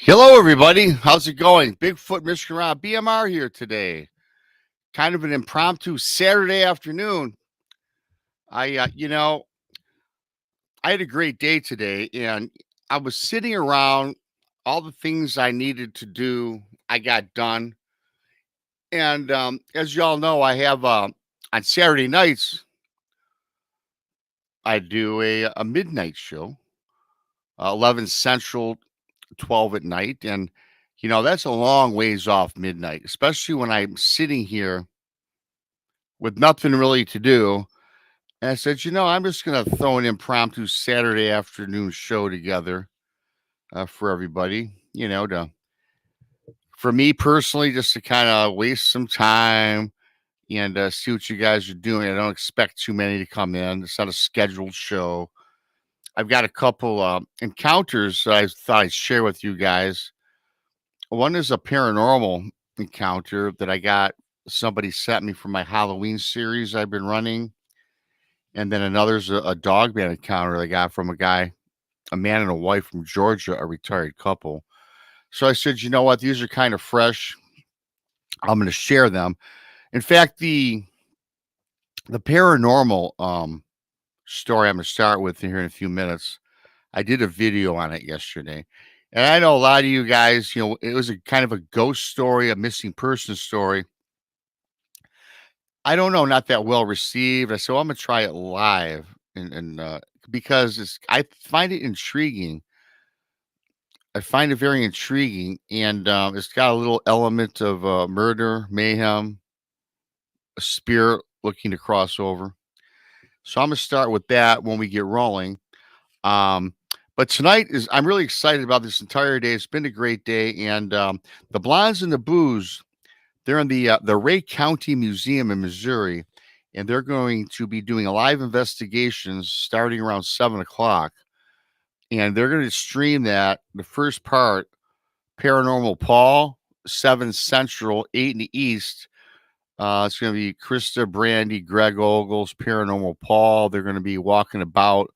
Hello, everybody. How's it going? Bigfoot, Michigan Rob, BMR here today. Kind of an impromptu Saturday afternoon. I, uh, you know, I had a great day today, and I was sitting around. All the things I needed to do, I got done. And as y'all know, I have on Saturday nights, I do a midnight show, 11 Central, 12 at night, and that's a long ways off midnight, especially when I'm sitting here with nothing really to do. And I said, I'm just going to throw an impromptu Saturday afternoon show together for everybody, for me personally, just to kind of waste some time and see what you guys are doing. I don't expect too many to come in. It's not a scheduled show. I've got a couple encounters that I thought I'd share with you guys. One is a paranormal encounter that I got somebody sent me from my Halloween series I've been running. And then another's a Dogman encounter I got from a man and a wife from Georgia, a retired couple. So I said, you know what? These are kind of fresh. I'm going to share them. In fact, the paranormal story I'm going to start with here in a few minutes. I did a video on it yesterday. And I know a lot of you guys, it was a kind of a ghost story, a missing person story. I don't know, not that well received. I said, well, I'm gonna try it live, and because I find it intriguing. I find it very intriguing, and it's got a little element of murder, mayhem, a spirit looking to cross over. So I'm gonna start with that when we get rolling. Um, but tonight I'm really excited about this entire day. It's been a great day, and the Blondes and the Booze. They're in the Ray County Museum in Missouri, and they're going to be doing live investigations starting around 7 o'clock. And they're going to stream that the first part, Paranormal Paul, 7 Central, 8 in the East. It's going to be Krista, Brandy, Greg Ogles, Paranormal Paul. They're going to be walking about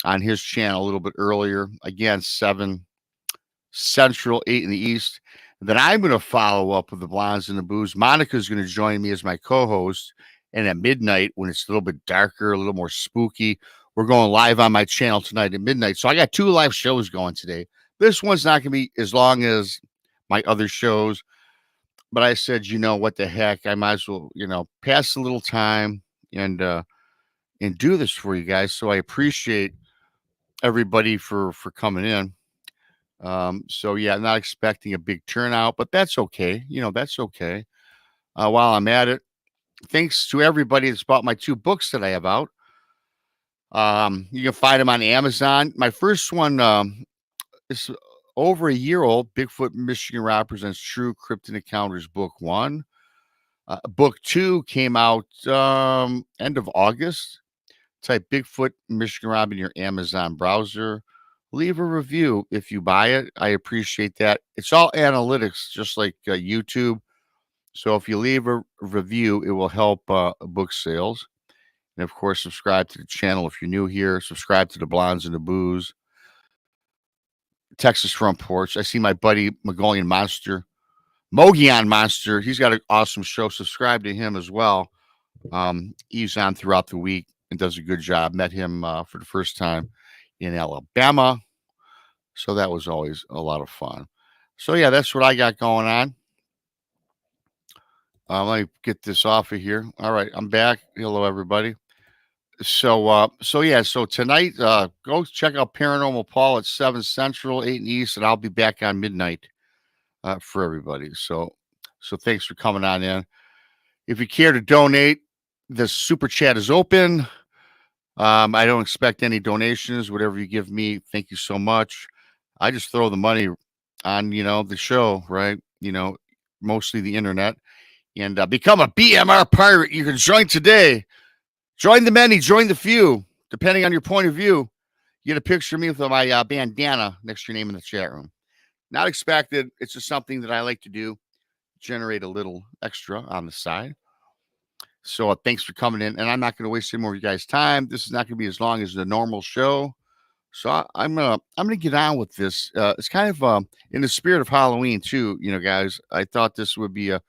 on his channel a little bit earlier. Again, 7 Central, 8 in the East. And then I'm going to follow up with the Blondes and the Booze. Monica's going to join me as my co-host. And at midnight, when it's a little bit darker, a little more spooky, we're going live on my channel tonight at midnight. So I got 2 live shows going today. This one's not going to be as long as my other shows. But I said, what the heck? I might as well, pass a little time and do this for you guys. So I appreciate everybody for coming in. So yeah, not expecting a big turnout, but that's okay. That's okay. While I'm at it, thanks to everybody that's bought my 2 books that I have out. You can find them on Amazon. My first one is over a year old. Bigfoot, Michigan Rob presents True Cryptid Encounters, Book 1. Book 2 came out end of August. Type Bigfoot, Michigan Rob in your Amazon browser. Leave a review if you buy it. I appreciate that. It's all analytics, just like YouTube. So if you leave a review, it will help book sales. And of course, subscribe to the channel if you're new here. Subscribe to the Blondes and the Booze. Texas Front Porch. I see my buddy Mogian Monster. He's got an awesome show. Subscribe to him as well. He's on throughout the week and does a good job. Met him for the first time in Alabama. So that was always a lot of fun. So yeah, that's what I got going on. Let me get this off of here. All right, I'm back. Hello, everybody. So tonight, go check out Paranormal Paul at 7 Central, 8 in East, and I'll be back on midnight for everybody. So thanks for coming on in. If you care to donate, the super chat is open. I don't expect any donations. Whatever you give me, thank you so much. I just throw the money on, the show, right? Mostly the internet. And become a BMR pirate. You can join today. Join the many, join the few, depending on your point of view. You get a picture of me with my bandana next to your name in the chat room. Not expected. It's just something that I like to do. Generate a little extra on the side. So thanks for coming in. And I'm not going to waste any more of you guys' time. This is not going to be as long as the normal show. So I'm gonna get on with this. It's kind of in the spirit of Halloween too, guys. I thought this would be a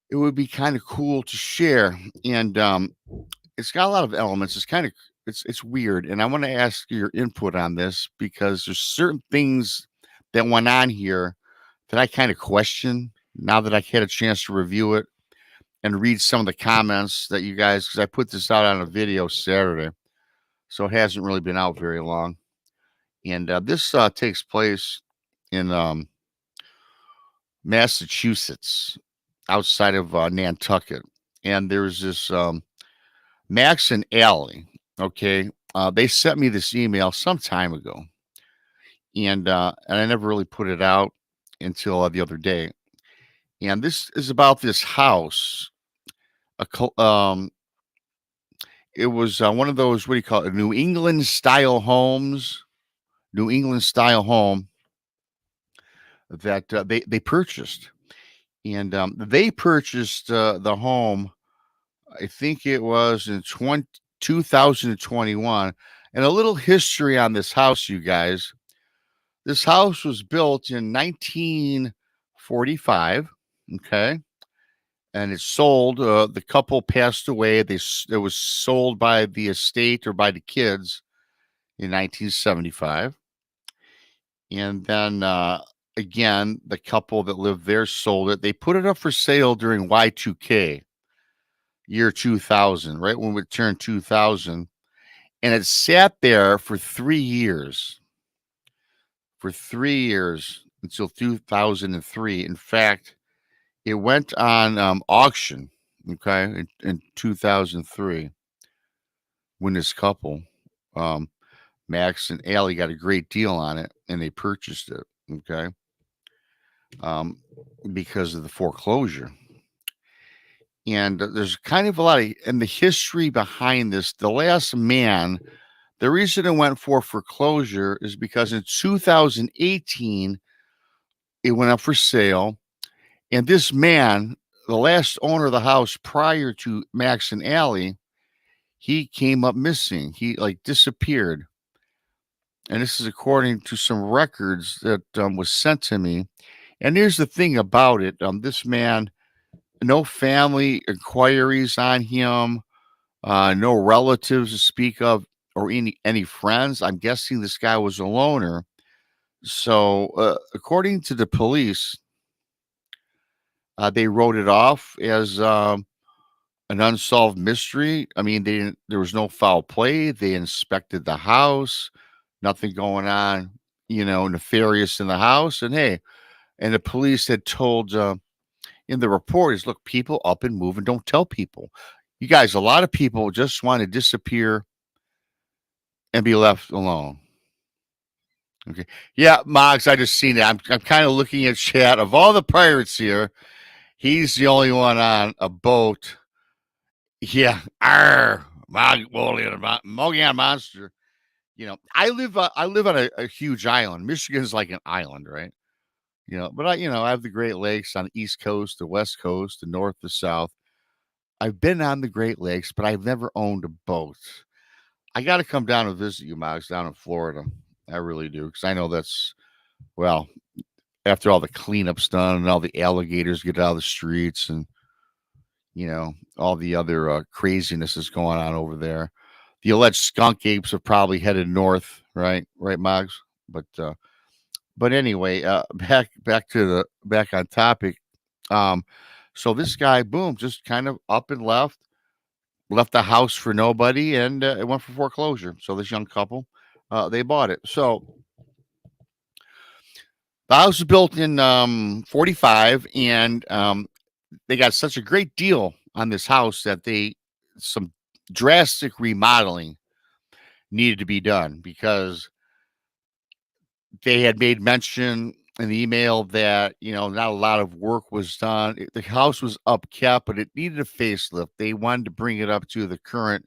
it would be kind of cool to share, and it's got a lot of elements. It's weird, and I want to ask your input on this because there's certain things that went on here that I kind of question now that I had a chance to review it and read some of the comments that you guys, because I put this out on a video Saturday, so it hasn't really been out very long. And this takes place in Massachusetts, outside of Nantucket. And there's this Max and Allie. Okay, they sent me this email some time ago, and I never really put it out until the other day. And this is about this house. A It was one of those, what do you call it? New England style homes. New England style home that they purchased, and they purchased the home. I think it was in 2021. And a little history on this house, you guys. This house was built in 1945. Okay, and it sold. The couple passed away. It was sold by the estate or by the kids in 1975. And then again, the couple that lived there sold it. They put it up for sale during Y2K, year 2000, right when we turned 2000. And it sat there for 3 years, until 2003. In fact, it went on auction, okay, in 2003, when this couple, um, Max and Allie, got a great deal on it and they purchased it, okay, um, because of the foreclosure. And there's kind of a lot of, and the history behind this. The last man, the reason it went for foreclosure is because in 2018, it went up for sale. And this man, the last owner of the house prior to Max and Allie, he came up missing. He like disappeared. And this is according to some records that was sent to me. And here's the thing about it. This man, no family inquiries on him, no relatives to speak of, or any friends. I'm guessing this guy was a loner. So, according to the police, they wrote it off as an unsolved mystery. I mean, there was no foul play. They inspected the house, nothing going on, nefarious in the house. And hey, and the police had told in the report is, look, people up and move and don't tell people. You guys, a lot of people just want to disappear and be left alone. Okay. Yeah, Moggs, I just seen it. I'm kind of looking at chat. Of all the pirates here, he's the only one on a boat. Yeah. Arr, Mogian monster. I live on a huge island. Michigan's like an island, right? But I have the Great Lakes on the East Coast, the West Coast, the North, the South. I've been on the Great Lakes, but I've never owned a boat. I got to come down and visit you, Moggs, down in Florida. I really do, because I know that's, well, after all the cleanups done and all the alligators get out of the streets and, all the other craziness is going on over there. The alleged skunk apes have probably headed north, right? Right, Moggs? But anyway, back on topic. So this guy, boom, just kind of up and left the house for nobody, and it went for foreclosure. So this young couple, they bought it. So the house was built in 45, and they got such a great deal on this house that some drastic remodeling needed to be done, because they had made mention in the email that not a lot of work was done. The house was upkept, but it needed a facelift. They wanted to bring it up to the current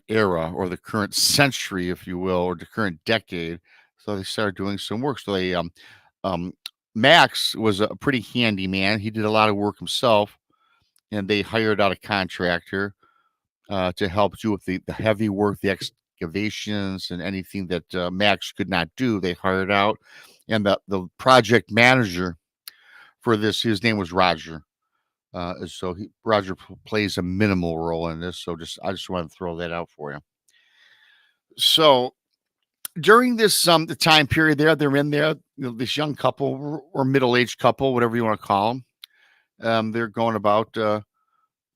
era, or the current century, if you will, or the current decade. So they started doing some work. So they um Max was a pretty handy man. He did a lot of work himself, and they hired out a contractor to help do with the heavy work, the excavations and anything that Max could not do. They hired out, and the project manager for this, his name was Roger. So Roger plays a minimal role in this. So I just want to throw that out for you. So during this the time period they're in there, this young couple or middle aged couple, whatever you want to call them. They're going about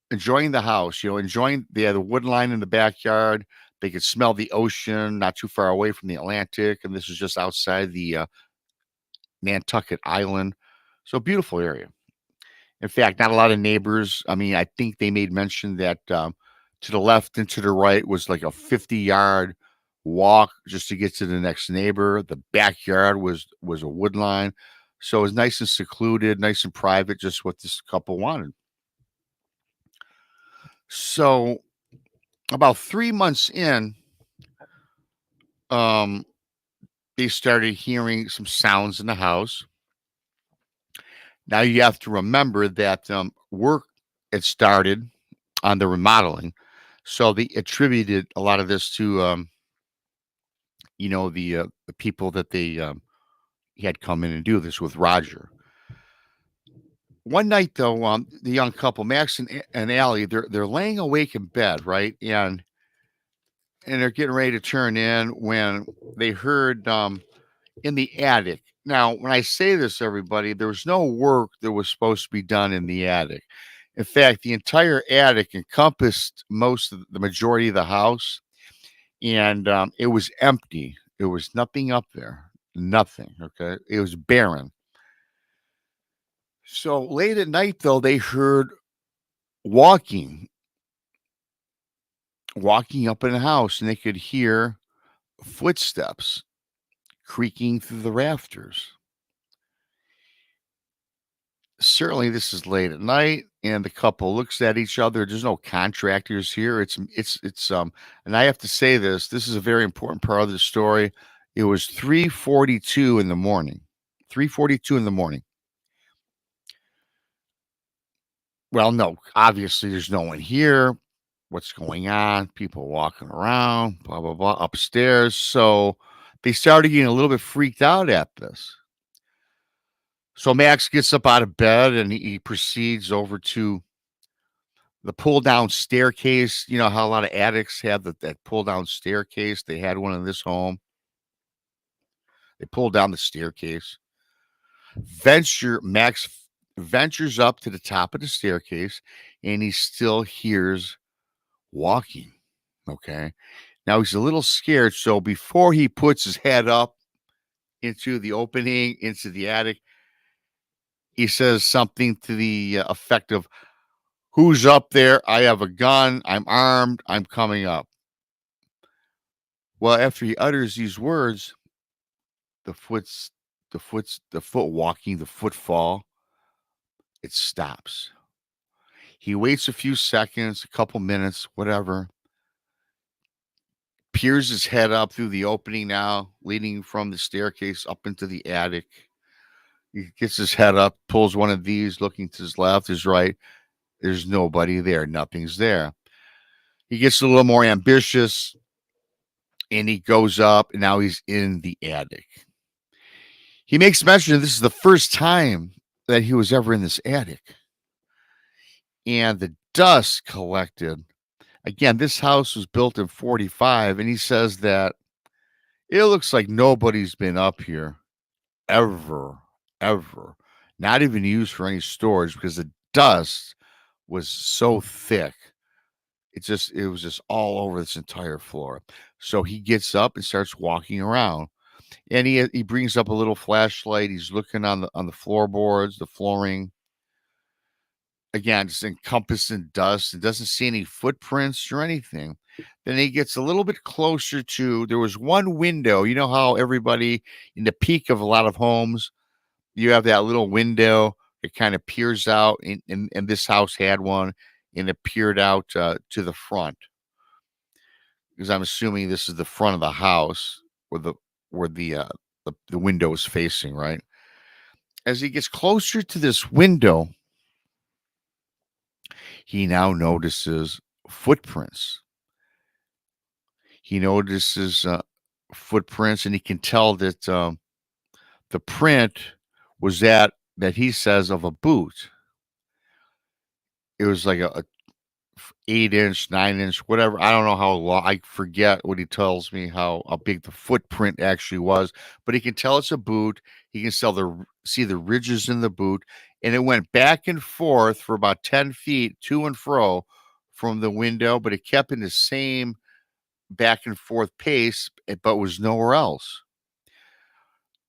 enjoying the house, enjoying the wood line in the backyard. They could smell the ocean not too far away from the Atlantic, and this is just outside the Nantucket Island. So beautiful area. In fact, not a lot of neighbors. I mean, I think they made mention that to the left and to the right was like a 50-yard walk just to get to the next neighbor. The backyard was a wood line. So it was nice and secluded, nice and private, just what this couple wanted. So about 3 months in, they started hearing some sounds in the house. Now you have to remember that work had started on the remodeling, so they attributed a lot of this to the people that they had come in and do this with Roger. One night though, the young couple, Max and Allie, they're laying awake in bed, right, and they're getting ready to turn in when they heard in the attic. Now, when I say this, everybody, there was no work that was supposed to be done in the attic. In fact, the entire attic encompassed most of the majority of the house, and it was empty. There was nothing up there, nothing. Okay, it was barren. So late at night, though, they heard walking, walking up in the house, and they could hear footsteps creaking through the rafters. Certainly, this is late at night, and the couple looks at each other. There's no contractors here. And I have to say this. This is a very important part of the story. It was 3:42 in the morning. 3:42 in the morning. Well, no, obviously there's no one here. What's going on? People walking around, blah blah blah, upstairs. So they started getting a little bit freaked out at this. So Max gets up out of bed and he proceeds over to the pull down staircase. You know how a lot of attics have that pull down staircase. They had one in this home. They pulled down the staircase. Max ventures up to the top of the staircase and he still hears walking. Okay. Now he's a little scared. So before he puts his head up into the opening, into the attic, he says something to the effect of, "Who's up there? I have a gun. I'm armed. I'm coming up." Well, after he utters these words, the foot's the foot walking, the footfall, it stops. He waits a few seconds, a couple minutes, whatever, peers his head up through the opening now, leading from the staircase up into the attic. He gets his head up, pulls one of these, looking to his left, his right. There's nobody there. Nothing's there. He gets a little more ambitious and he goes up, and now he's in the attic. He makes mention this is the first time that he was ever in this attic. And the dust collected. Again, this house was built in 45, and he says that it looks like nobody's been up here ever, ever. Not even used for any storage because the dust was so thick. It was just all over this entire floor. So he gets up and starts walking around. And he brings up a little flashlight. He's looking on the floorboards, the flooring. Again, just encompassed in dust and doesn't see any footprints or anything. Then he gets a little bit closer to, there was one window. You know how everybody in the peak of a lot of homes, you have that little window that kind of peers out, and this house had one, and it peered out to the front. Because I'm assuming this is the front of the house where the window is facing, right? As he gets closer to this window, he now notices footprints. He notices footprints, and he can tell that the print was that he says of a boot. It was like a 8-inch, 9-inch, whatever. I don't know how long. I forget what he tells me how big the footprint actually was, but he can tell it's a boot. He can see the ridges in the boot, and it went back and forth for about 10 feet to and fro from the window, but it kept in the same back and forth pace, but was nowhere else.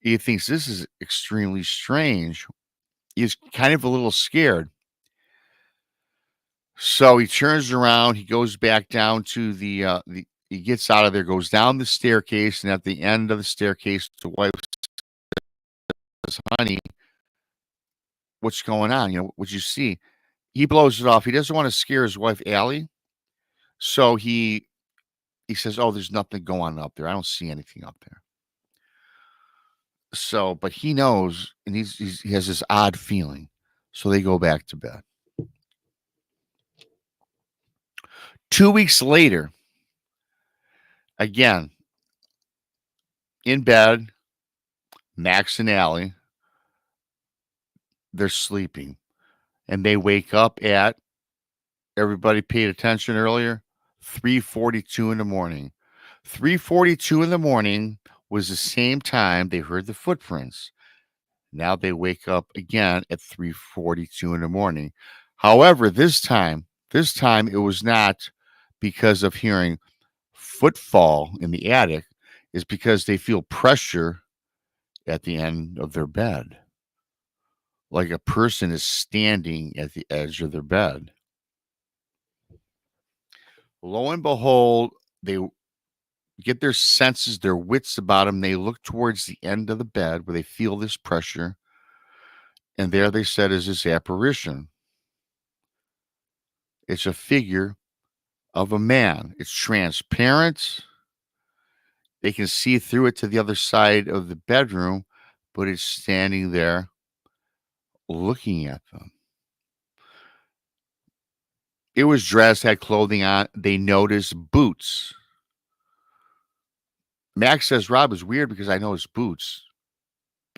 He thinks this is extremely strange. He's kind of a little scared. So he turns around, he goes back down to the he gets out of there, goes down the staircase, and at the end of the staircase, the wife says, "Honey, what's going on? What'd you see?" He blows it off. He doesn't want to scare his wife, Allie. So he says, "Oh, there's nothing going on up there. I don't see anything up there." So, but he knows, and he has this odd feeling. So they go back to bed. 2 weeks later, again, in bed, Max and Allie, they're sleeping, and they wake up at, everybody paid attention earlier, 3:42 in the morning. 3:42 in the morning was the same time they heard the footprints. Now they wake up again at 3:42 in the morning. However, this time it was not because of hearing footfall in the attic, is because they feel pressure at the end of their bed, like a person is standing at the edge of their bed. Lo and behold, they get their senses, their wits about them. They look towards the end of the bed where they feel this pressure, and there they said is this apparition. It's a figure of a man. It's transparent. They can see through it to the other side of the bedroom, but it's standing there looking at them. It was dressed, had clothing on. They noticed boots. Max says, Rob, is weird because I noticed boots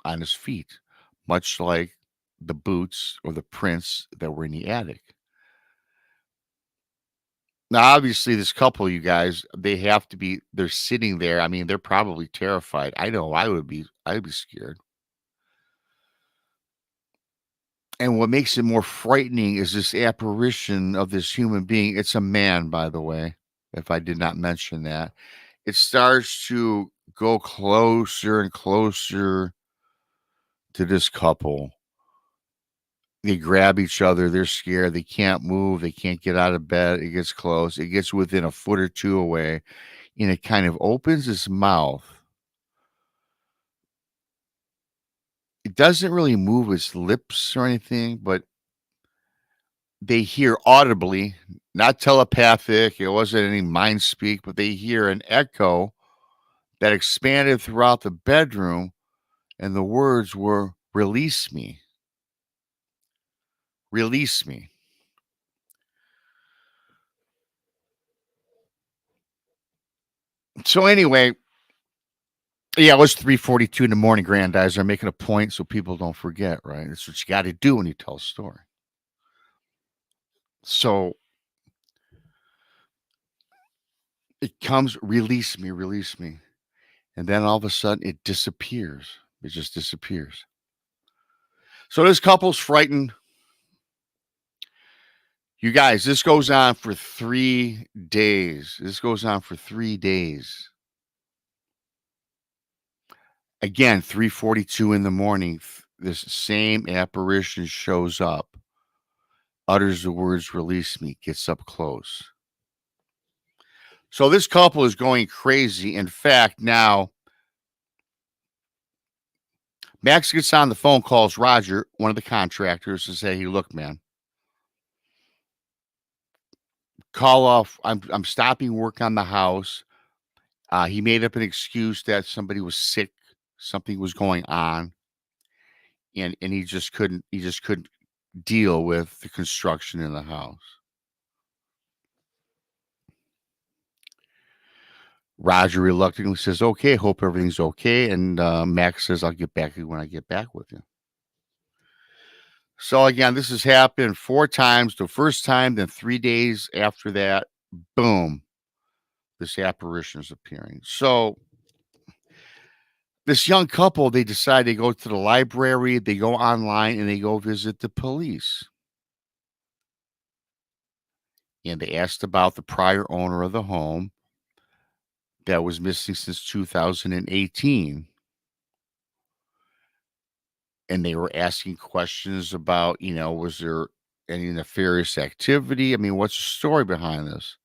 on his feet, much like the boots or the prints that were in the attic. Now, obviously, this couple, you guys, they're sitting there. I mean, they're probably terrified. I know I'd be scared. And what makes it more frightening is this apparition of this human being. It's a man, by the way, if I did not mention that. It starts to go closer and closer to this couple. They grab each other. They're scared. They can't move. They can't get out of bed. It gets close. It gets within a foot or two away, and it kind of opens its mouth. It doesn't really move its lips or anything, but they hear audibly, not telepathic. It wasn't any mind speak, but they hear an echo that expanded throughout the bedroom, and the words were, "Release me. Release me." So anyway, yeah, it was 3:42 in the morning, Grandizer. I'm making a point so people don't forget, right? That's what you got to do when you tell a story. So it comes, release me. And then all of a sudden it disappears. It just disappears. So this couple's frightened. You guys, this goes on for 3 days. This goes on for 3 days. Again, 3:42 in the morning, this same apparition shows up, utters the words, "Release me," gets up close. So this couple is going crazy. In fact, now Max gets on the phone, calls Roger, one of the contractors, and say, "Hey, look, man, call off. I'm stopping work on the house." He made up an excuse that somebody was sick, something was going on, and he just couldn't deal with the construction in the house. Roger reluctantly says, "Okay, hope everything's okay." And Max says, "I'll get back to you when I get back with you." So again, this has happened 4 times. The first time, then 3 days after that, boom, this apparition is appearing. So this young couple, they decide they go to the library, they go online, and they go visit the police. And they asked about the prior owner of the home that was missing since 2018. And they were asking questions about, was there any nefarious activity? I mean, what's the story behind this?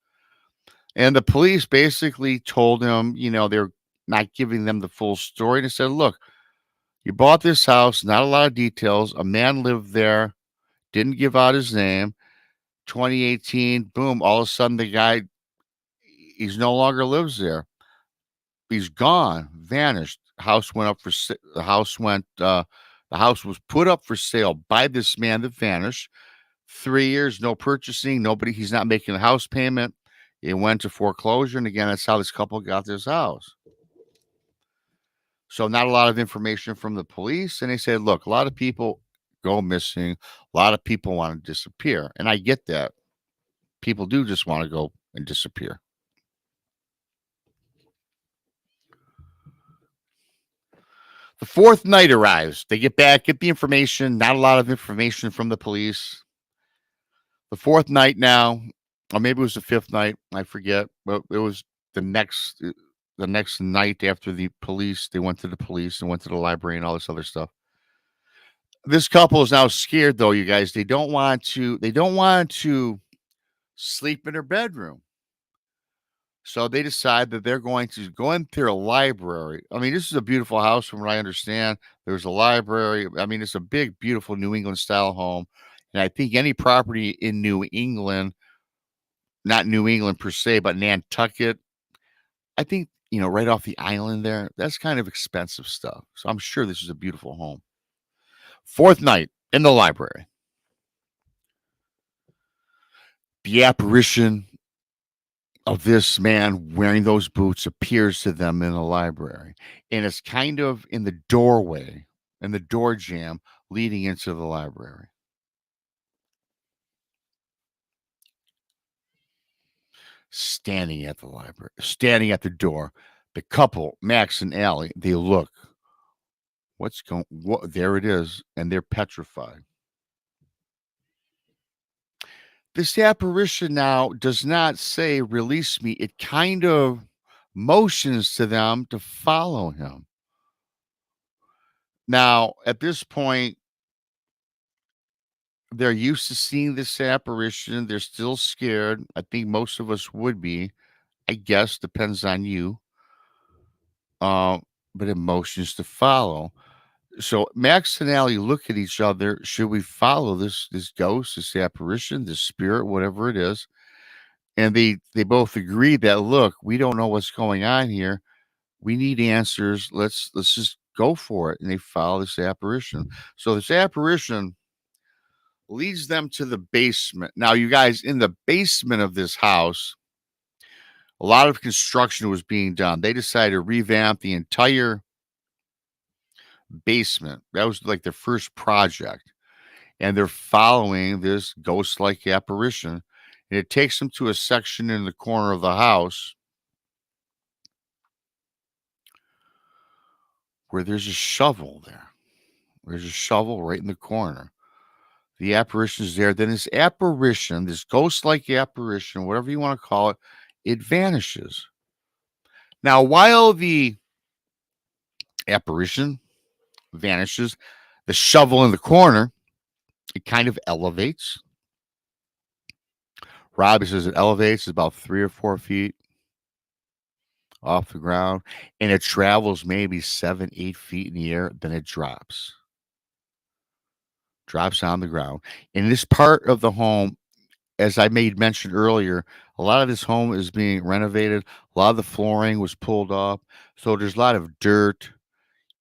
And the police basically told him, they're not giving them the full story. They said, look, you bought this house, not a lot of details. A man lived there, didn't give out his name. 2018, boom, all of a sudden the guy, he's no longer lives there. He's gone, vanished. House went up for the house was put up for sale by this man that vanished. 3 years, no purchasing, nobody, he's not making a house payment. It went to foreclosure, and again, that's how this couple got this house. So not a lot of information from the police, and they said, "Look, a lot of people go missing, a lot of people wanna disappear," and I get that. People do just wanna go and disappear. The 4th night arrives. They get back, get the information, not a lot of information from the police. The 4th night now, or maybe it was the 5th night, I forget, but it was the next the next night after they went to the police and went to the library and all this other stuff. This couple is now scared though, you guys. They don't want to sleep in their bedroom. So they decide that they're going to go into their library. I mean, this is a beautiful house from what I understand. There's a library. I mean, it's a big, beautiful New England style home. And I think any property in New England, not New England per se, but Nantucket, I think, right off the island there, that's kind of expensive stuff. So I'm sure this is a beautiful home. 4th night in the library. The apparition of this man wearing those boots appears to them in the library. And it's kind of in the doorway, in the door jamb leading into the library. Standing at the library, standing at the door. The couple, Max and Allie, they look. What? There it is. And they're petrified. This apparition now does not say release me. It kind of motions to them to follow him. Now, at this point, they're used to seeing this apparition. They're still scared. I think most of us would be. I guess depends on you. But it motions to follow. So Max and Allie look at each other. Should we follow this ghost, this apparition, this spirit, whatever it is? And they both agree that look, we don't know what's going on here. We need answers. Let's just go for it. And they follow this apparition. So this apparition leads them to the basement. Now, you guys, in the basement of this house, a lot of construction was being done. They decided to revamp the entire basement. That was like their first project. And they're following this ghost like apparition. And it takes them to a section in the corner of the house where there's a shovel there. There's a shovel right in the corner. The apparition is there. Then this apparition, this ghost like apparition, whatever you want to call it, it vanishes. Now, while the apparition vanishes, the shovel in the corner, it kind of elevates. Robbie says it elevates about 3 or 4 feet off the ground, and it travels maybe 7, 8 feet in the air. Then it drops on the ground. In this part of the home, as I made mention earlier, a lot of this home is being renovated. A lot of the flooring was pulled up, so there's a lot of dirt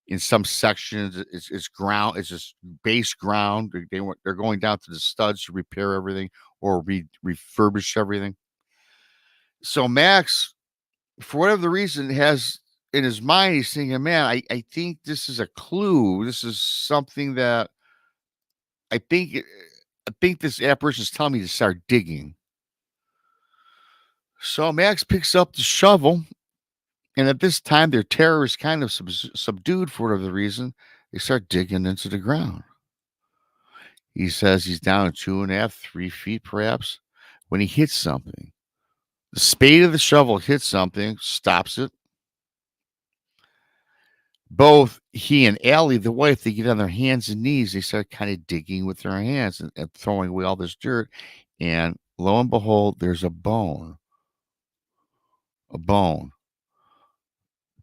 in some sections. It's ground. It's just base ground. They're going down to the studs to repair everything or refurbish everything. So Max for whatever the reason, has in his mind, he's thinking, "Man, I think this is a clue. This is something that I think I think this apparition is telling me to start digging." So Max picks up the shovel, and at this time, their terror is kind of subdued for whatever the reason. They start digging into the ground. He says he's down 2.5, 3 feet perhaps when he hits something. The spade of the shovel hits something, stops it. Both he and Allie, the wife, they get on their hands and knees. They start kind of digging with their hands and throwing away all this dirt. And lo and behold, there's a bone. A bone.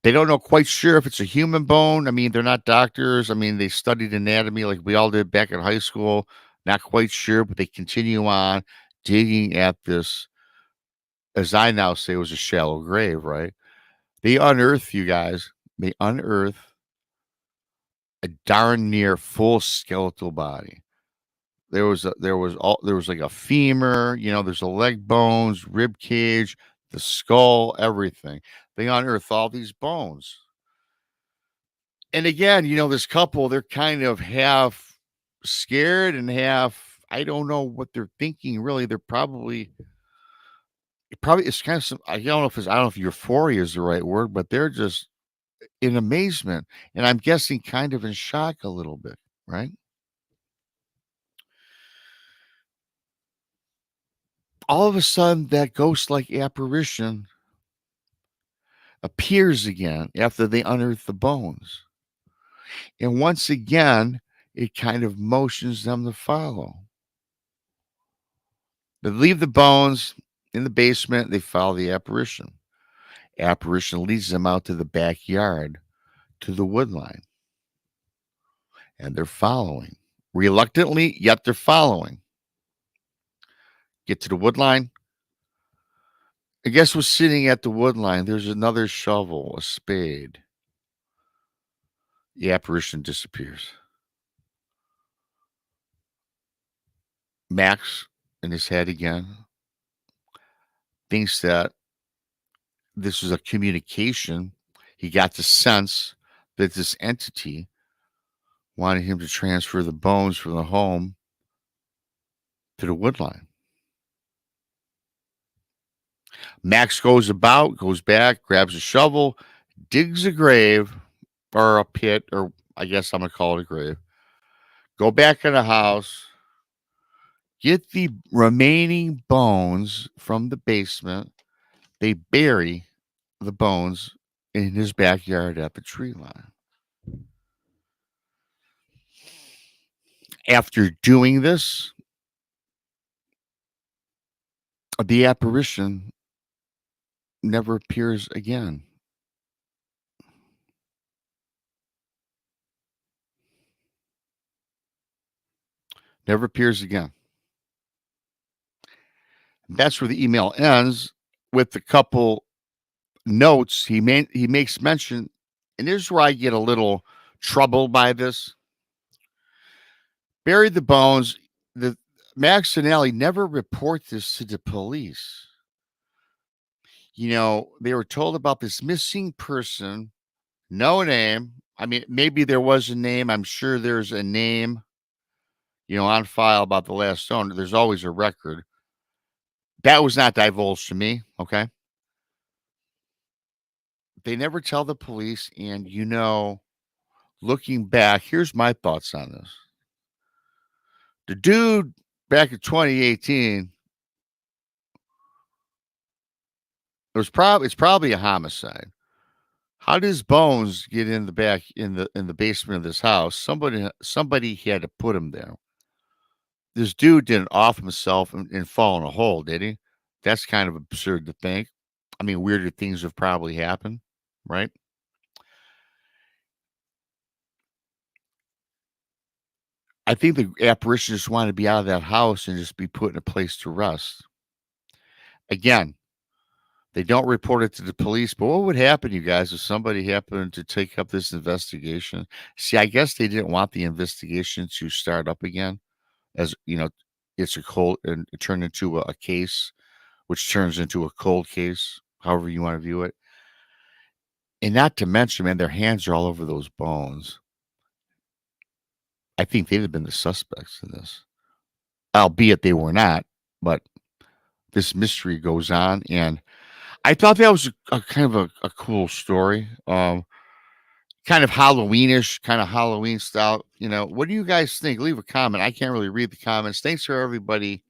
They don't know quite sure if it's a human bone. I mean, they're not doctors. I mean, they studied anatomy like we all did back in high school. Not quite sure, but they continue on digging at this, as I now say, was a shallow grave, right? They unearth, you guys, they unearth a darn near full skeletal body. There was like a femur, there's a leg bones, rib cage, the skull, everything. They unearth all these bones. And again, this couple, they're kind of half scared and half, I don't know what they're thinking really. They're probably it's kind of some, I don't know if euphoria is the right word, but they're just in amazement. And I'm guessing kind of in shock a little bit, right? All of a sudden, that ghost like apparition appears again after they unearth the bones. And once again, it kind of motions them to follow. They leave the bones in the basement, they follow the apparition. Apparition leads them out to the backyard, to the wood line. And they're following. Reluctantly, yet they're following. Get to the wood line. I guess what's sitting at the wood line? There's another shovel, a spade. The apparition disappears. Max, in his head again, thinks that this is a communication. He got the sense that this entity wanted him to transfer the bones from the home to the wood line. Max goes back, grabs a shovel, digs a grave or a pit, or I guess I'm going to call it a grave. Go back in the house, get the remaining bones from the basement. They bury the bones in his backyard at the tree line. After doing this, the apparition never appears again. Never appears again. That's where the email ends with the couple notes. He makes mention, and here's where I get a little troubled by this. Buried the bones. The Max and Allie never report this to the police. They were told about this missing person, no name. I mean, maybe there was a name. I'm sure there's a name, on file about the last owner. There's always a record. That was not divulged to me. Okay. They never tell the police. And, looking back, here's my thoughts on this. The dude back in 2018, it's probably a homicide. How did his bones get in the back in the basement of this house? Somebody had to put him there. This dude didn't off himself and fall in a hole, did he? That's kind of absurd to think. I mean, weirder things have probably happened, right? I think the apparition just wanted to be out of that house and just be put in a place to rest. Again, they don't report it to the police, but what would happen, you guys, if somebody happened to take up this investigation? See, I guess they didn't want the investigation to start up again, as it's a cold and it turned into a case, which turns into a cold case, however you want to view it. And not to mention, man, their hands are all over those bones. I think they'd have been the suspects in this, albeit they were not. But this mystery goes on, and I thought that was a kind of a cool story. Kind of Halloweenish, kind of Halloween style. What do you guys think? Leave a comment. I can't really read the comments. Thanks for everybody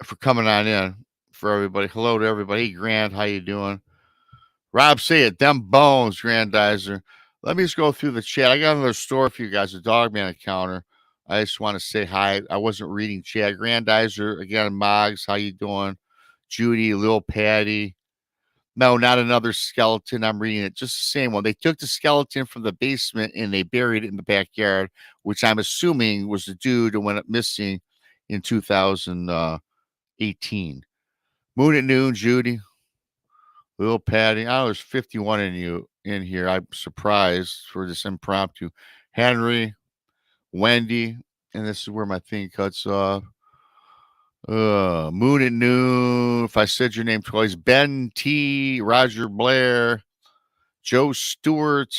for coming on in. For everybody, hello to everybody. Hey, Grant, how you doing? Rob, say it. Them bones, Grandizer. Let me just go through the chat. I got another story for you guys. A Dogman encounter. I just want to say hi. I wasn't reading chat. Grandizer again. Moggs, how you doing? Judy, Lil Patty. No, not another skeleton. I'm reading it. Just the same one. They took the skeleton from the basement and they buried it in the backyard, which I'm assuming was the dude who went up missing in 2018. Moon at noon, Judy. Little Patty. Oh, there's 51 in here. I'm surprised for this impromptu. Henry, Wendy, and this is where my thing cuts off. Moon at noon. If I said your name twice, Ben T, Roger Blair, Joe Stewart.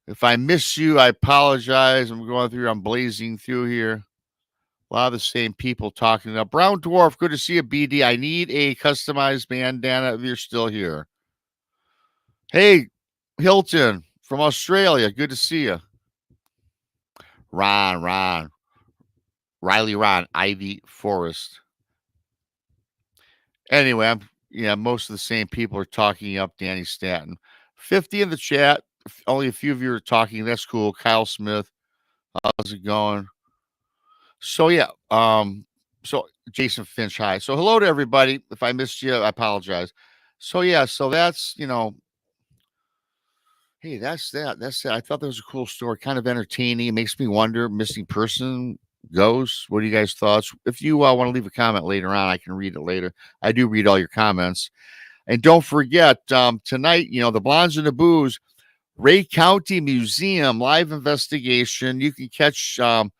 If I miss you, I apologize. I'm going through, I'm blazing through here. A lot of the same people talking about Brown Dwarf. Good to see you, BD. I need a customized bandana if you're still here. Hey, Hilton from Australia. Good to see you. Ron, Riley, Ivy Forrest. Anyway, most of the same people are talking up Danny Stanton. 50 in the chat. Only a few of you are talking. That's cool. Kyle Smith. How's it going? So yeah, so Jason Finch, hi. So hello to everybody. If I missed you, I apologize. So yeah, so that's hey, that's that. That's it. I thought that was a cool story, kind of entertaining. It makes me wonder, missing person, ghosts. What are you guys' thoughts? If you want to leave a comment later on, I can read it later. I do read all your comments. And don't forget, tonight, the Blondes and the Booze, Ray County Museum live investigation. You can catch on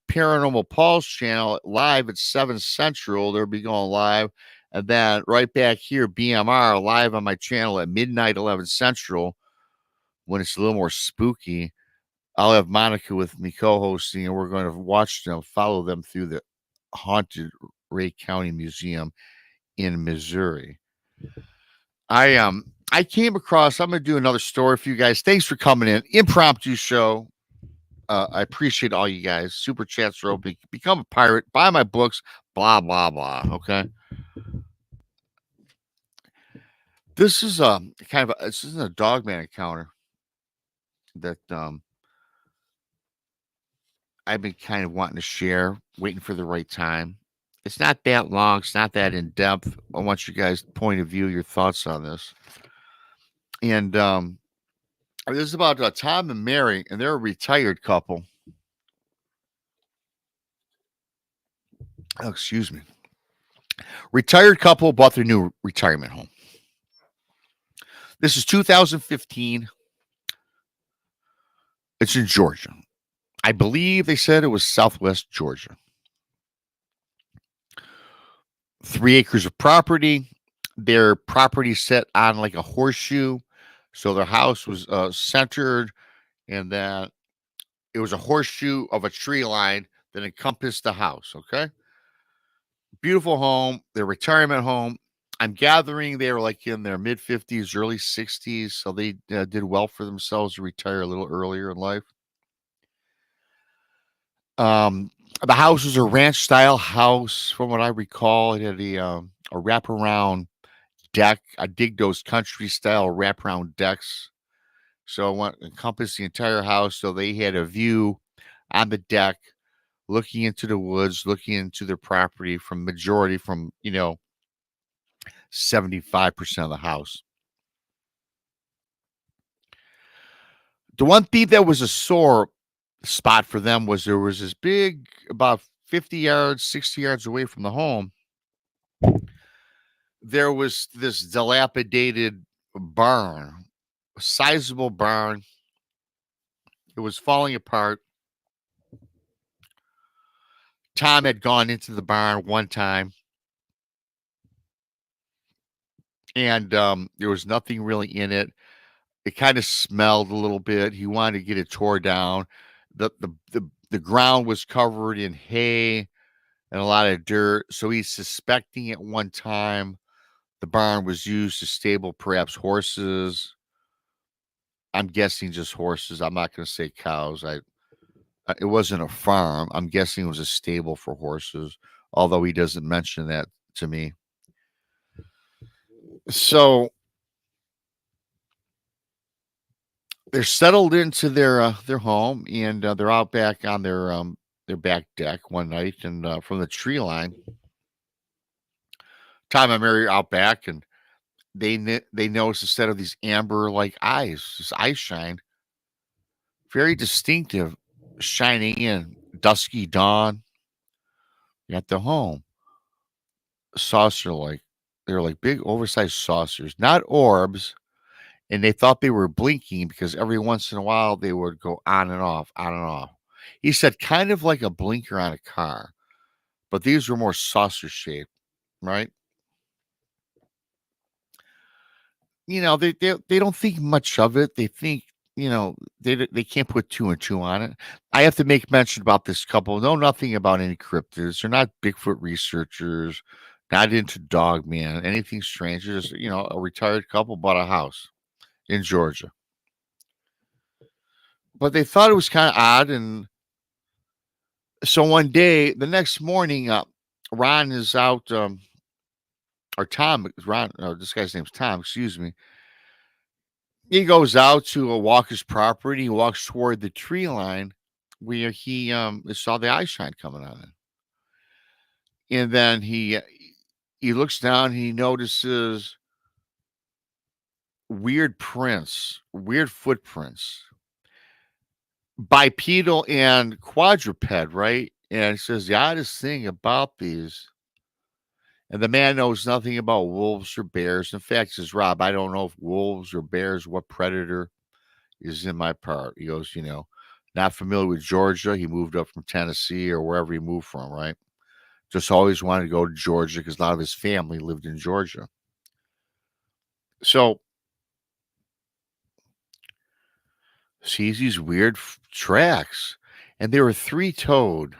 Paranormal Paul's channel live at 7 Central. They'll be going live. And then right back here, BMR live on my channel at midnight, 11 Central. When it's a little more spooky, I'll have Monica with me co-hosting, and we're going to watch them, follow them through the haunted Ray County Museum in Missouri. I came across, I'm going to do another story for you guys. Thanks for coming in. Impromptu show. I appreciate all you guys. Super chats are open. Become a pirate. Buy my books. Blah, blah, blah. Okay. This is this isn't a Dogman encounter that I've been kind of wanting to share, waiting for the right time. It's not that long. It's not that in depth. I want you guys' point of view, your thoughts on this. And this is about Tom and Mary, and they're a retired couple. Oh, excuse me. Retired couple bought their new retirement home. This is 2015. It's in Georgia. I believe they said it was Southwest Georgia. 3 acres of property. Their property set on like a horseshoe. So their house was centered, and then it was a horseshoe of a tree line that encompassed the house. Okay. Beautiful home, their retirement home. I'm gathering they were like in their mid 50s, early 60s. So they did well for themselves to retire a little earlier in life. The house was a ranch style house, from what I recall. It had a wraparound deck. I dig those country style wraparound decks. So I want to encompass the entire house. So they had a view on the deck, looking into the woods, looking into their property from 75% of the house. The one thing that was a sore spot for them was there was this big, about 50 yards, 60 yards away from the home, there was this dilapidated barn, a sizable barn. It was falling apart. Tom had gone into the barn one time and there was nothing really in it. It kind of smelled a little bit. He wanted to get it tore down. The ground was covered in hay and a lot of dirt. So he's suspecting at one time the barn was used to stable perhaps horses. I'm guessing just horses. I'm not going to say cows. It wasn't a farm. I'm guessing it was a stable for horses, although he doesn't mention that to me. So they're settled into their home, and they're out back on their back deck one night, and from the tree line, Tom and Mary are out back, and they notice a set of these amber like eyes, this eye shine, very distinctive, shining in dusky dawn at the home, saucer like. They're like big oversized saucers, not orbs, and they thought they were blinking because every once in a while they would go on and off, on and off. He said kind of like a blinker on a car, but these were more saucer shaped, right? They don't think much of it. They think, they can't put two and two on it. I have to make mention about this couple. Know nothing about any cryptids. They're not Bigfoot researchers, not into Dogman, anything strange. They're just, a retired couple bought a house in Georgia. But they thought it was kind of odd, and so one day, the next morning, Ron is out, or Tom, Ron, this guy's name's Tom, excuse me. He goes out to walk his property. He walks toward the tree line where he saw the eye shine coming on it. And then he looks down, he notices weird footprints, bipedal and quadruped, right? And he says the oddest thing about these, and the man knows nothing about wolves or bears. In fact, he says, Rob, I don't know if wolves or bears, what predator is in my part. He goes, not familiar with Georgia. He moved up from Tennessee or wherever he moved from, right? Just always wanted to go to Georgia because a lot of his family lived in Georgia. So sees these weird tracks, and they were three-toed.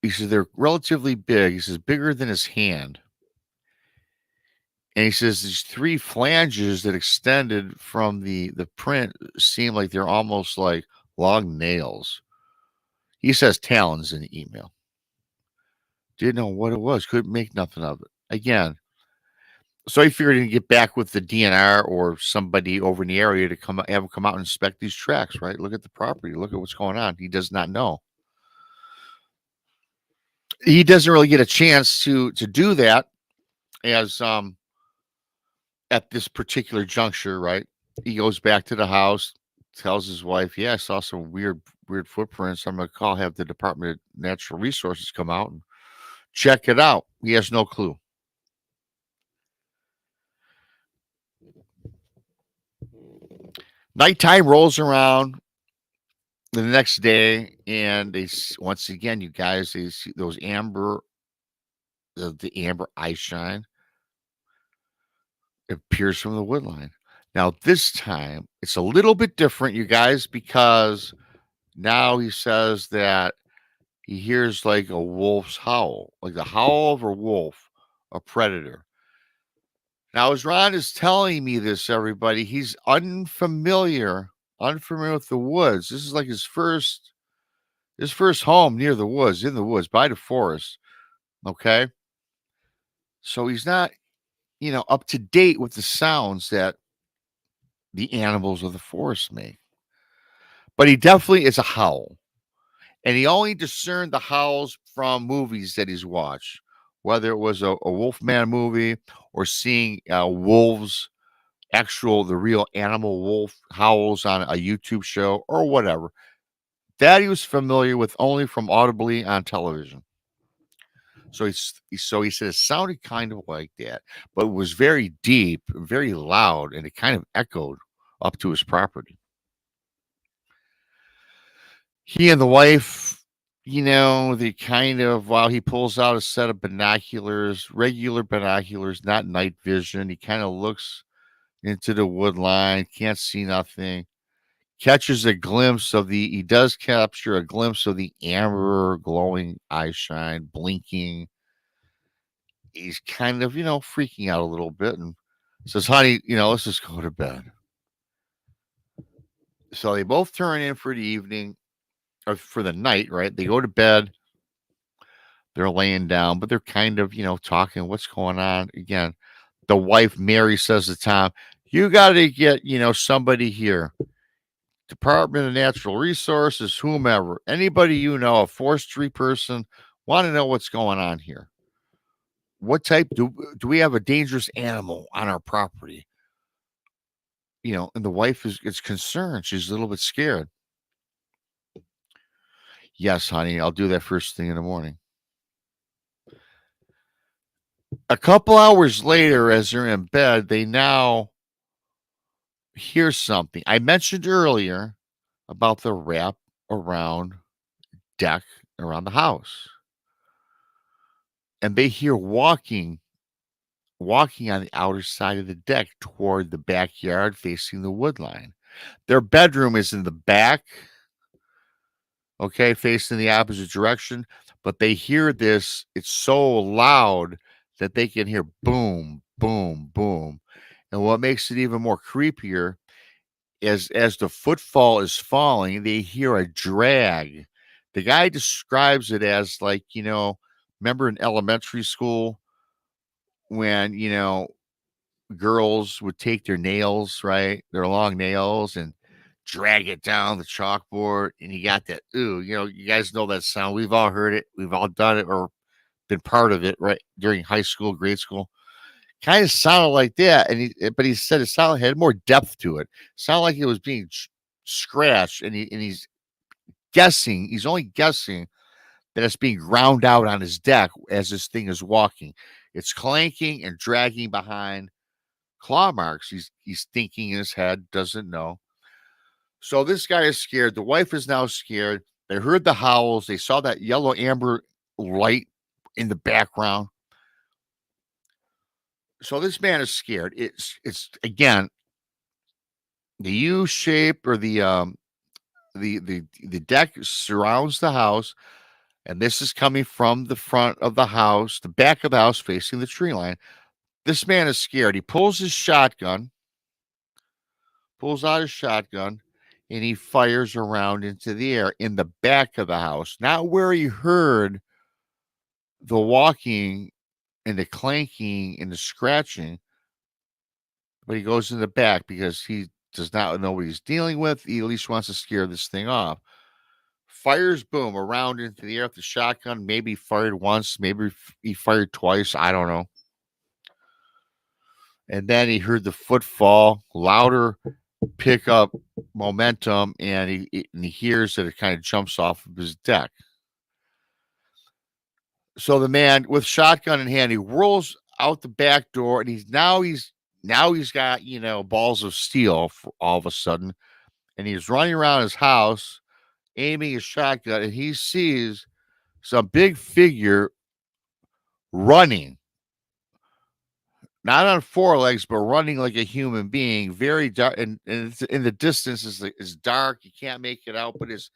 He says they're relatively big. He says bigger than his hand. And he says these three flanges that extended from the print seem like they're almost like long nails. He says talons in the email. Didn't know what it was. Couldn't make nothing of it. Again, so he figured he'd get back with the DNR or somebody over in the area to have him come out and inspect these tracks, right? Look at the property. Look at what's going on. He does not know. He doesn't really get a chance to do that as at this particular juncture, right? He goes back to the house, tells his wife, "Yeah, I saw some weird footprints. I'm gonna have the Department of Natural Resources come out and check it out." He has no clue. Nighttime rolls around the next day, and once again, you guys, they see those the amber eye shine appears from the wood line. Now, this time, it's a little bit different, you guys, because now he says that he hears like a wolf's howl, like the howl of a wolf, a predator. Now, as Ron is telling me this, everybody, he's unfamiliar with the woods. This is like his first home near the woods, in the woods, by the forest. Okay. So he's not, up to date with the sounds that the animals of the forest make. But he definitely is a howl. And he only discerned the howls from movies that he's watched, whether it was a Wolfman movie or seeing wolves, the real animal wolf howls on a YouTube show or whatever. That he was familiar with only from audibly on television. So he said it sounded kind of like that, but it was very deep, very loud, and it kind of echoed up to his property. He and the wife the kind of while he pulls out a set of binoculars, regular binoculars, not night vision, he kind of looks into the wood line, can't see nothing. Catches a glimpse of he does capture a glimpse of the amber glowing eye shine blinking. He's kind of, freaking out a little bit and says, honey, let's just go to bed. So they both turn in for the evening or for the night, right? They go to bed. They're laying down, but they're kind of, talking what's going on. Again, the wife, Mary, says to Tom, you got to get, somebody here. Department of Natural Resources, whomever, anybody a forestry person, want to know what's going on here. What type do we have a dangerous animal on our property? And the wife is concerned. She's a little bit scared. Yes, honey, I'll do that first thing in the morning. A couple hours later, as they're in bed, they now hear something. I mentioned earlier about the wrap around deck around the house. And they hear walking on the outer side of the deck toward the backyard facing the wood line. Their bedroom is in the back, okay, facing the opposite direction, but they hear this. It's so loud that they can hear boom, boom, boom. And what makes it even more creepier is as the footfall is falling, they hear a drag. The guy describes it as like, remember in elementary school when, girls would take their nails, right? Their long nails and drag it down the chalkboard. And you got that, ooh, you guys know that sound. We've all heard it. We've all done it or been part of it, right? During high school, grade school. Kind of sounded like that. But he said it had more depth to it. Sounded like it was being scratched. And he's guessing, he's only guessing that it's being ground out on his deck as this thing is walking. It's clanking and dragging behind claw marks. He's thinking in his head, doesn't know. So this guy is scared. The wife is now scared. They heard the howls. They saw that yellow amber light in the background. So this man is scared. It's again the U shape or the deck surrounds the house, and this is coming from the front of the house, the back of the house facing the tree line. This man is scared. He pulls out his shotgun, and he fires around into the air in the back of the house, not where he heard the walking and the clanking and the scratching, but he goes in the back because he does not know what he's dealing with. He at least wants to scare this thing off. Fires, boom, around into the air with the shotgun. Maybe he fired once, maybe he fired twice. I don't know. And then he heard the footfall, louder, pick up momentum, and he hears that it kind of jumps off of his deck. So the man with shotgun in hand, he whirls out the back door, and he's got balls of steel for all of a sudden, and he's running around his house, aiming his shotgun, and he sees some big figure running, not on four legs, but running like a human being, very dark, and it's in the distance is dark. You can't make it out, but it's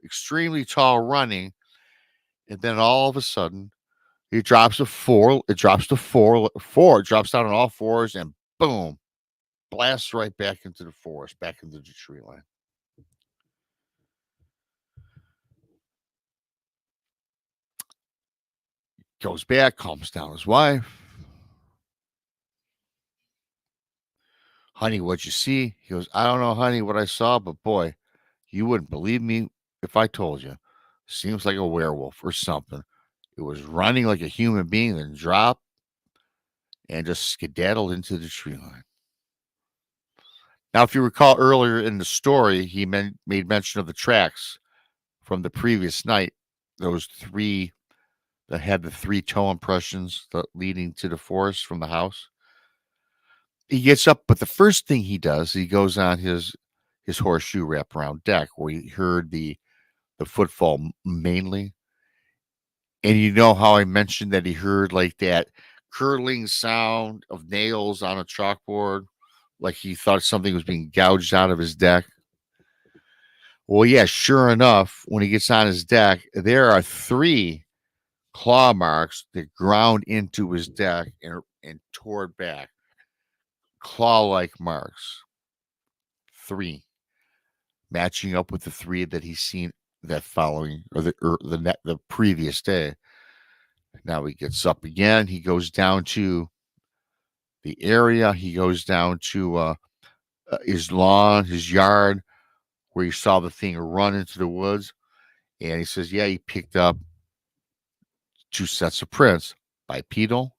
extremely tall running. And then all of a sudden, he drops a four. It drops to four. It drops down on all fours, and boom, blasts right back into the forest, back into the tree line. Goes back, calms down his wife. Honey, what'd you see? He goes, I don't know, honey, what I saw, but boy, you wouldn't believe me if I told you. Seems like a werewolf or something. It was running like a human being, then dropped and just skedaddled into the tree line. Now, if you recall earlier in the story, he made mention of the tracks from the previous night. Those three that had the three toe impressions leading to the forest from the house. He gets up, but the first thing he does, he goes on his horseshoe wraparound deck where he heard the the footfall mainly. And you know how I mentioned that he heard like that curling sound of nails on a chalkboard, like he thought something was being gouged out of his deck. Well, yeah, sure enough, when he gets on his deck, there are three claw marks that ground into his deck and tore it back. Claw-like marks. Three, matching up with the three that he's seen that following or the previous day. Now he gets up again. He goes down to the area. He goes down to his lawn, his yard, where he saw the thing run into the woods. And he says, yeah, he picked up two sets of prints, bipedal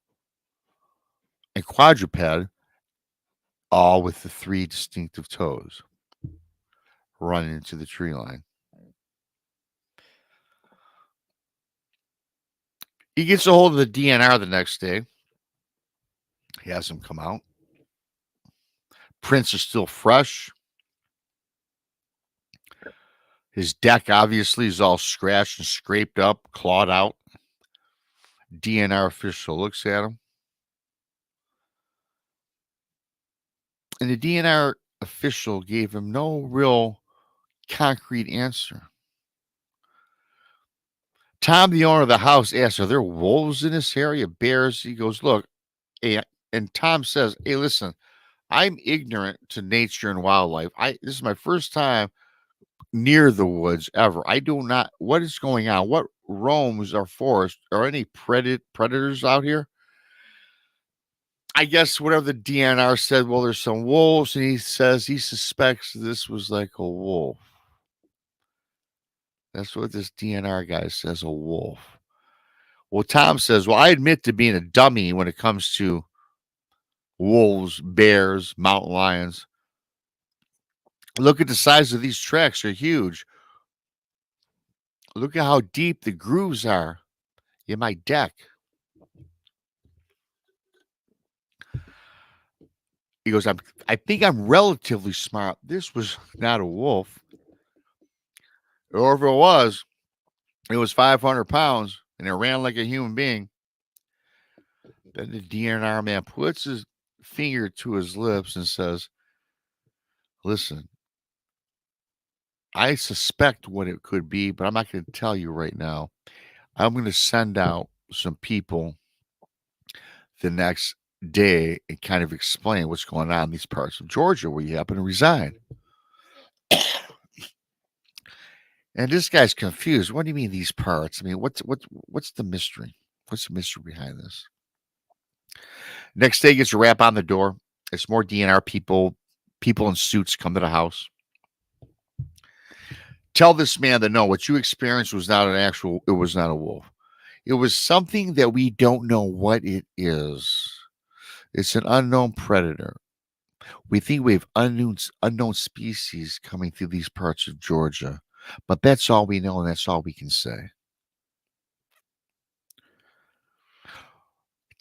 and quadruped, all with the three distinctive toes running into the tree line. He gets a hold of the DNR the next day. He has him come out. Prints are still fresh. His deck obviously is all scratched and scraped up, clawed out. DNR official looks at him. And the DNR official gave him no real concrete answer. Tom, the owner of the house, asks, are there wolves in this area? Bears? He goes, look, hey, and Tom says, hey, listen, I'm ignorant to nature and wildlife. This is my first time near the woods ever. I do not, what is going on? What roams our forest? Are any predators out here? I guess whatever the DNR said, well, there's some wolves, and he says he suspects this was like a wolf. That's what this DNR guy says, a wolf. Well, Tom says, well, I admit to being a dummy when it comes to wolves, bears, mountain lions. Look at the size of these tracks. They're huge. Look at how deep the grooves are in my deck. He goes, I think I'm relatively smart. This was not a wolf. Or if it was 500 pounds and it ran like a human being. Then the DNR man puts his finger to his lips and says, listen, I suspect what it could be, but I'm not going to tell you right now. I'm going to send out some people the next day and kind of explain what's going on in these parts of Georgia where you happen to reside. And this guy's confused. What do you mean these parts? I mean, what's the mystery? What's the mystery behind this? Next day gets a rap on the door. It's more DNR people. People in suits come to the house. Tell this man that no, what you experienced was not it was not a wolf. It was something that we don't know what it is. It's an unknown predator. We think we have unknown species coming through these parts of Georgia, but that's all we know, and that's all we can say.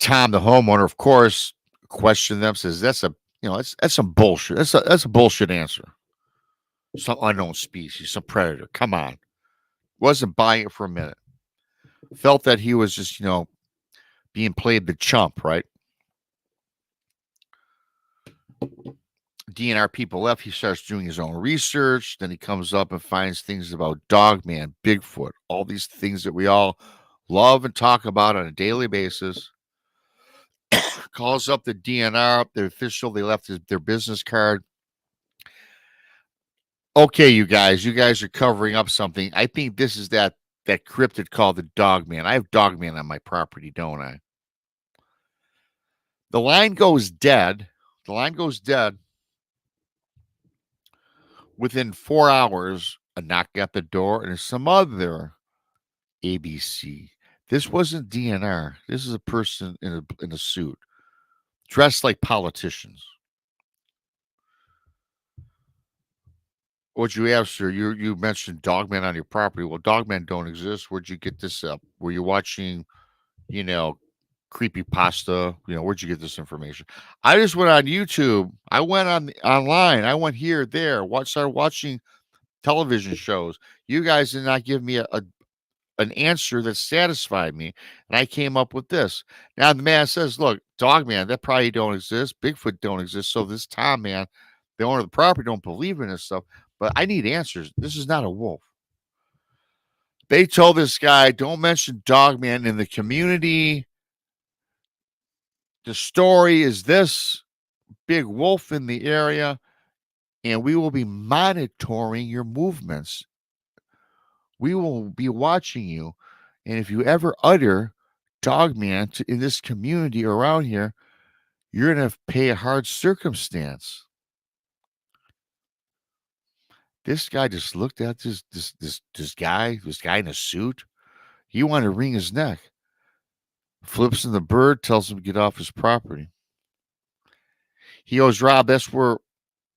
Tom, the homeowner, of course, questioned them. Says that's some bullshit. That's a bullshit answer. Some unknown species, some predator. Come on, wasn't buying it for a minute. Felt that he was just being played the chump, right? DNR people left. He starts doing his own research. Then he comes up and finds things about Dogman, Bigfoot, all these things that we all love and talk about on a daily basis. Calls up the DNR, the official. They left their business card. Okay, you guys are covering up something. I think this is that cryptid called the Dogman. I have Dogman on my property, don't I? The line goes dead. Within 4 hours, a knock at the door and some other ABC. This wasn't DNR. This is a person in a suit, dressed like politicians. What you have, sir? You mentioned Dogman on your property. Well, Dogmen don't exist. Where'd you get this up? Were you watching, creepy pasta? Where'd you get this information? I just went on YouTube. I went online. I went here, there. Started watching television shows. You guys did not give me an answer that satisfied me, and I came up with this. Now the man says, "Look, Dogman, that probably don't exist. Bigfoot don't exist. So this Tom man, the owner of the property, don't believe in this stuff. But I need answers. This is not a wolf." They told this guy, "Don't mention Dogman in the community. The story is this big wolf in the area, and we will be monitoring your movements. We will be watching you. And if you ever utter Dogman in this community around here, you're going to pay a hard circumstance." This guy just looked at this guy in a suit. He wanted to wring his neck. Flips in the bird, tells him to get off his property. He goes, "Rob, that's where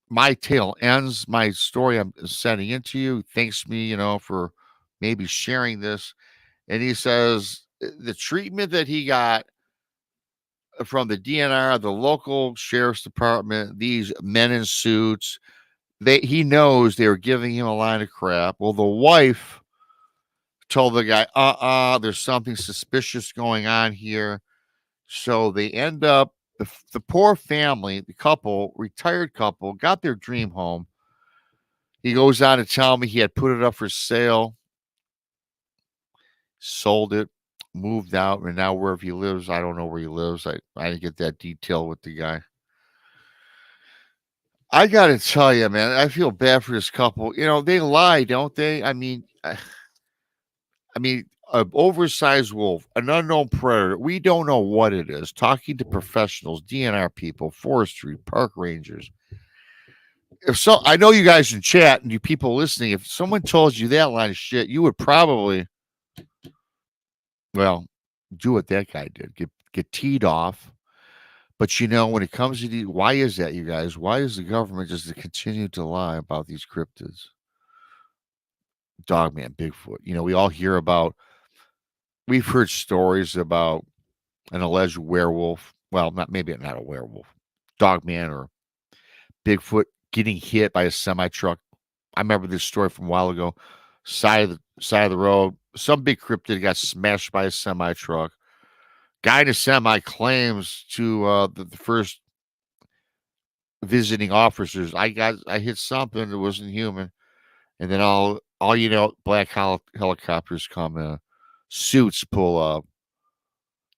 my tale ends. My story I'm sending into you. Thanks me, for maybe sharing this." And he says the treatment that he got from the DNR, the local sheriff's department, these men in suits, he knows they were giving him a line of crap. Well, the wife told the guy, there's something suspicious going on here. So they end up, the poor family, the couple, retired couple, got their dream home. He goes on to tell me he had put it up for sale, sold it, moved out, and now wherever he lives, I don't know where he lives. I didn't get that detail with the guy. I got to tell you, man, I feel bad for this couple. They lie, don't they? I mean, an oversized wolf, an unknown predator. We don't know what it is. Talking to professionals, DNR people, forestry, park rangers. I know you guys in chat and you people listening, if someone told you that line of shit, you would probably, well, do what that guy did. Get teed off. But when it comes to why is that, you guys? Why is the government just continue to lie about these cryptids? Dogman, Bigfoot. We all hear about, we've heard stories about an alleged werewolf. Well, maybe not a werewolf, Dogman or Bigfoot getting hit by a semi truck. I remember this story from a while ago. Side of the road, some big cryptid got smashed by a semi truck. Guy in a semi claims to the first visiting officers, I hit something that wasn't human, and then all black helicopters come in, suits pull up.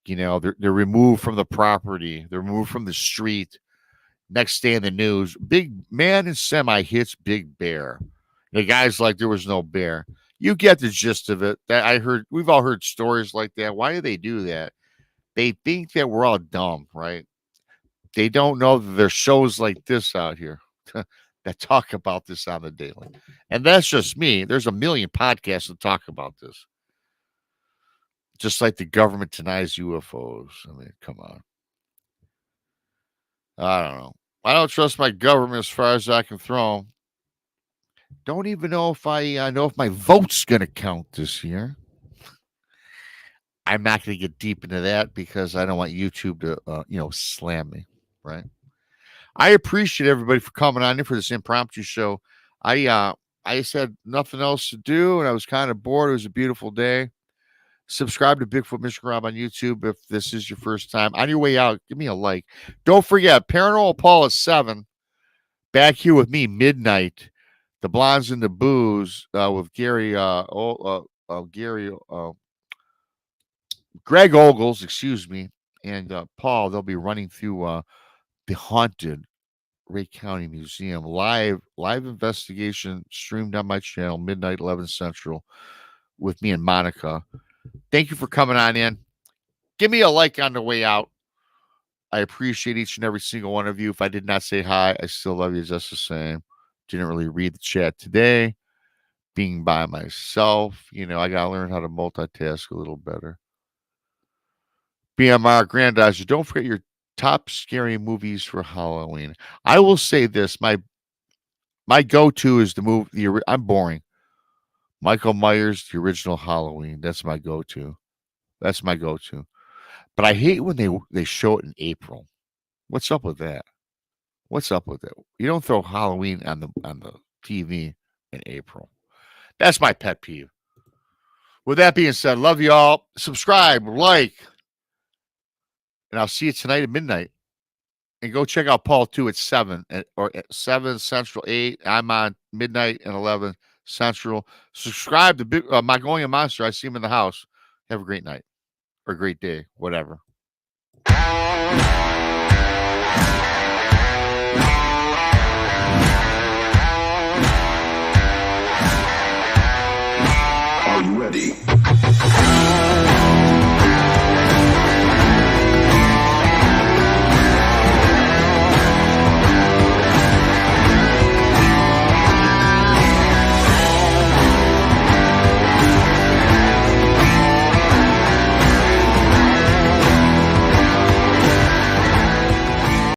They're removed from the property, they're removed from the street. Next day in the news, big man in semi hits big bear. The guy's like, there was no bear. You get the gist of it. We've all heard stories like that. Why do they do that? They think that we're all dumb, right? They don't know that there's shows like this out here that talk about this on the daily. And that's just me. There's a million podcasts that talk about this. Just like the government denies UFOs. I mean, come on. I don't know. I don't trust my government as far as I can throw them. Don't even know if I know if my vote's going to count this year. I'm not going to get deep into that because I don't want YouTube to, slam me, right? I appreciate everybody for coming on in for this impromptu show. I just had nothing else to do, and I was kind of bored. It was a beautiful day. Subscribe to Bigfoot Mr. Rob on YouTube if this is your first time. On your way out, give me a like. Don't forget, Paranormal Paul at 7. Back here with me, midnight. The Blondes and the Booze with Gary, Greg Ogles, excuse me, and Paul. They'll be running through the haunted Ray County Museum live investigation streamed on my channel, midnight 11 Central, with me and Monica. Thank you for coming on in. Give me a like on the way out. I appreciate each and every single one of you. If I did not say hi, I still love you just the same. Didn't really read the chat today. Being by myself, I got to learn how to multitask a little better. BMR Grandizer, don't forget your top scary movies for Halloween. I will say this, my go-to is the movie. I'm boring. Michael Myers, the original Halloween. That's my go-to. But I hate when they show it in April. What's up with that? You don't throw Halloween on the TV in April. That's my pet peeve. With that being said, love y'all. Subscribe, like, and I'll see you tonight at midnight. And go check out Paul too at 7 or at 7 Central, 8. I'm on midnight and 11 Central. Subscribe to Mongolian Monster. I see him in the house. Have a great night or a great day, whatever.